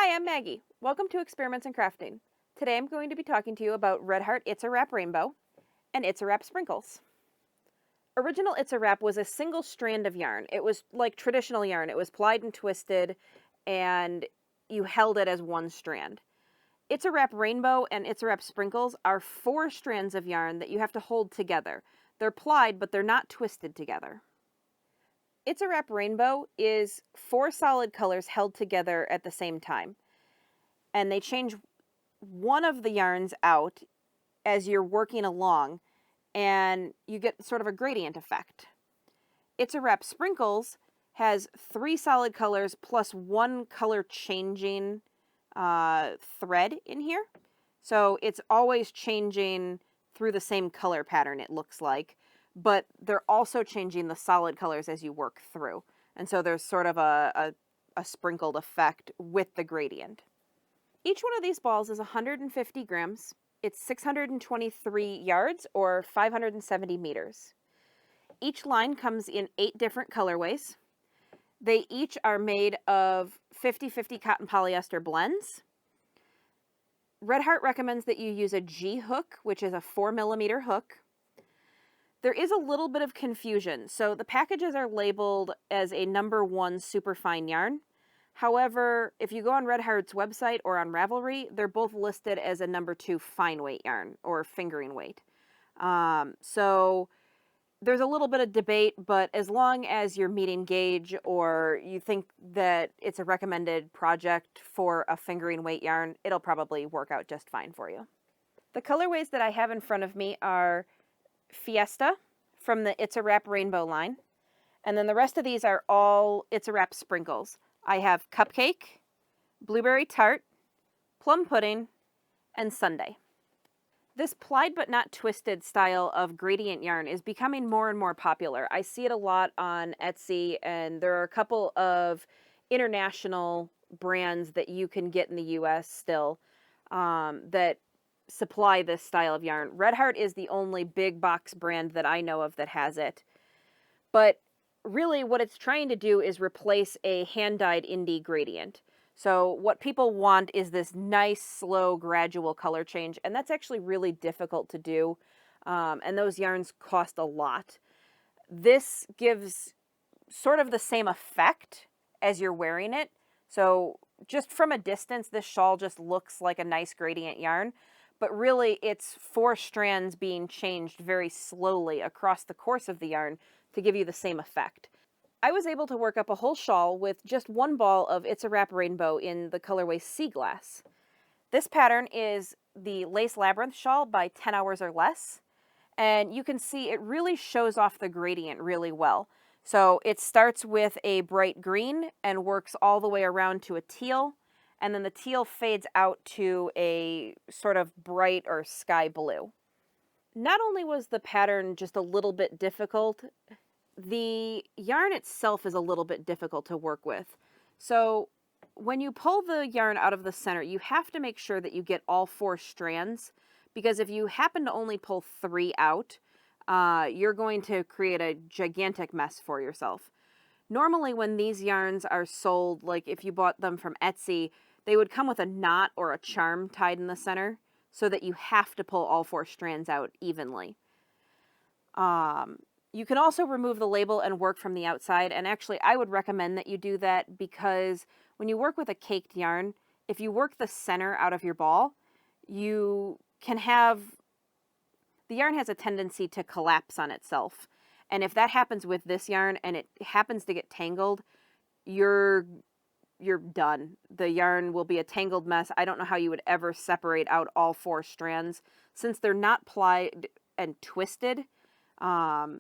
Hi, I'm Maggie. Welcome to Experiments in Crafting. Today I'm going to be talking to you about Red Heart It's a Wrap Rainbow and It's a Wrap Sprinkles. Original It's a Wrap was a single strand of yarn. It was like traditional yarn. It was plied and twisted, and you held it as one strand. It's a Wrap Rainbow and It's a Wrap Sprinkles are 4 strands of yarn that you have to hold together. They're plied, but they're not twisted together. It's a Wrap Rainbow is 4 solid colors held together at the same time, and they change one of the yarns out as you're working along, and you get sort of a gradient effect. It's a Wrap Sprinkles has 3 solid colors plus 1 color changing thread in here. So it's always changing through the same color pattern, it looks like, but they're also changing the solid colors as you work through. And so there's sort of a sprinkled effect with the gradient. Each one of these balls is 150 grams. It's 623 yards or 570 meters. Each line comes in 8 different colorways. They each are made of 50-50 cotton polyester blends. Red Heart recommends that you use a G hook, which is a 4mm hook. There is a little bit of confusion. So the packages are labeled as a #1 superfine yarn. However, if you go on Red Heart's website or on Ravelry, they're both listed as a #2 fine weight yarn or fingering weight. So there's a little bit of debate, but as long as you're meeting gauge or you think that it's a recommended project for a fingering weight yarn, it'll probably work out just fine for you. The colorways that I have in front of me are Fiesta from the It's a Wrap Rainbow line, and then the rest of these are all It's a Wrap Sprinkles. I have Cupcake, Blueberry Tart, Plum Pudding, and Sundae. This plied but not twisted style of gradient yarn is becoming more and more popular. I see it a lot on Etsy, and there are a couple of international brands that you can get in the US still that supply this style of yarn. Red Heart is the only big box brand that I know of that has it. But really what it's trying to do is replace a hand-dyed indie gradient. So what people want is this nice, slow, gradual color change, and that's actually really difficult to do, and those yarns cost a lot. This gives sort of the same effect as you're wearing it. So just from a distance, this shawl just looks like a nice gradient yarn, but really it's 4 strands being changed very slowly across the course of the yarn to give you the same effect. I was able to work up a whole shawl with just 1 ball of It's a Wrap Rainbow in the colorway Sea Glass. This pattern is the Lace Labyrinth shawl by 10 Hours or Less, and you can see it really shows off the gradient really well. So it starts with a bright green and works all the way around to a teal, and then the teal fades out to a sort of bright or sky blue. Not only was the pattern just a little bit difficult, the yarn itself is a little bit difficult to work with. So when you pull the yarn out of the center, you have to make sure that you get all 4 strands, because if you happen to only pull 3 out, you're going to create a gigantic mess for yourself. Normally when these yarns are sold, like if you bought them from Etsy, they would come with a knot or a charm tied in the center so that you have to pull all 4 strands out evenly. You can also remove the label and work from the outside, and actually I would recommend that you do that because when you work with a caked yarn, if you work the center out of your ball, you can have, the yarn has a tendency to collapse on itself. And if that happens with this yarn and it happens to get tangled, you're done. The yarn will be a tangled mess. I don't know how you would ever separate out all 4 strands. Since they're not plied and twisted,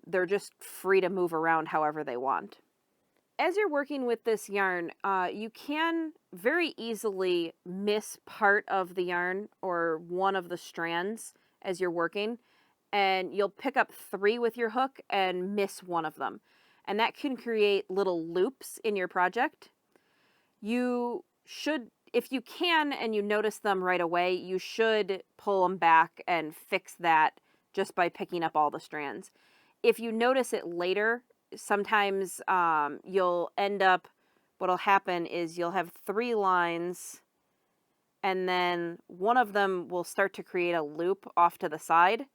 they're just free to move around however they want. As you're working with this yarn, you can very easily miss part of the yarn or one of the strands as you're working, and you'll pick up 3 with your hook and miss one of them. And that can create little loops in your project. You should, if you can and you notice them right away, you should pull them back and fix that just by picking up all the strands. If you notice it later, sometimes you'll end up, what'll happen is you'll have 3 lines and then one of them will start to create a loop off to the side,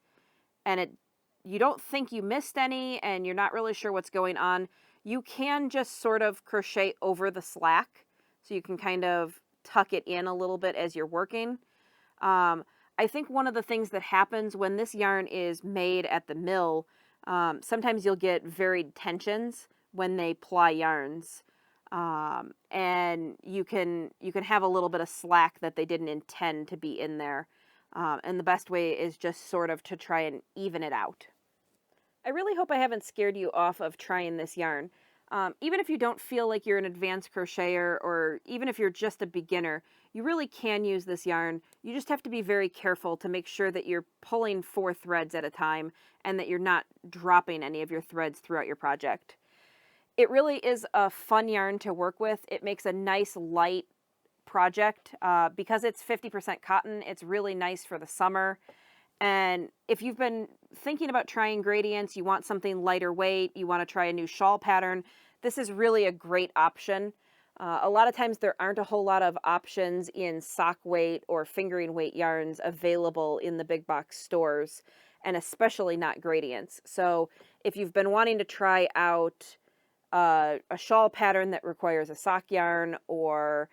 and you don't think you missed any and you're not really sure what's going on. You can just sort of crochet over the slack, so you can kind of tuck it in a little bit as you're working. I think one of the things that happens when this yarn is made at the mill, sometimes you'll get varied tensions when they ply yarns. And you can have a little bit of slack that they didn't intend to be in there. And the best way is just sort of to try and even it out. I really hope I haven't scared you off of trying this yarn. Even if you don't feel like you're an advanced crocheter, or even if you're just a beginner, you really can use this yarn. You just have to be very careful to make sure that you're pulling 4 threads at a time and that you're not dropping any of your threads throughout your project. It really is a fun yarn to work with. It makes a nice light project. Because it's 50% cotton, it's really nice for the summer. And if you've been thinking about trying gradients, you want something lighter weight, you want to try a new shawl pattern, this is really a great option. A lot of times there aren't a whole lot of options in sock weight or fingering weight yarns available in the big box stores, and especially not gradients. So if you've been wanting to try out a shawl pattern that requires a sock yarn, or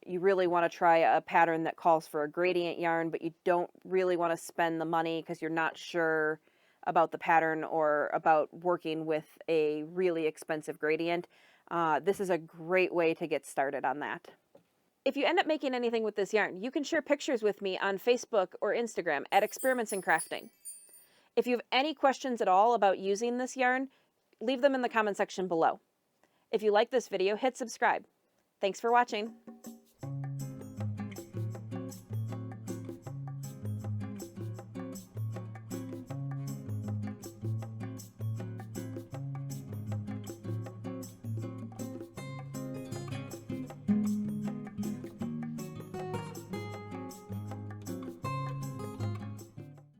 you really want to try a pattern that calls for a gradient yarn, but you don't really want to spend the money because you're not sure about the pattern or about working with a really expensive gradient, this is a great way to get started on that. If you end up making anything with this yarn, you can share pictures with me on Facebook or Instagram at Experiments in Crafting. If you have any questions at all about using this yarn, leave them in the comment section below. If you like this video, hit subscribe. Thanks for watching.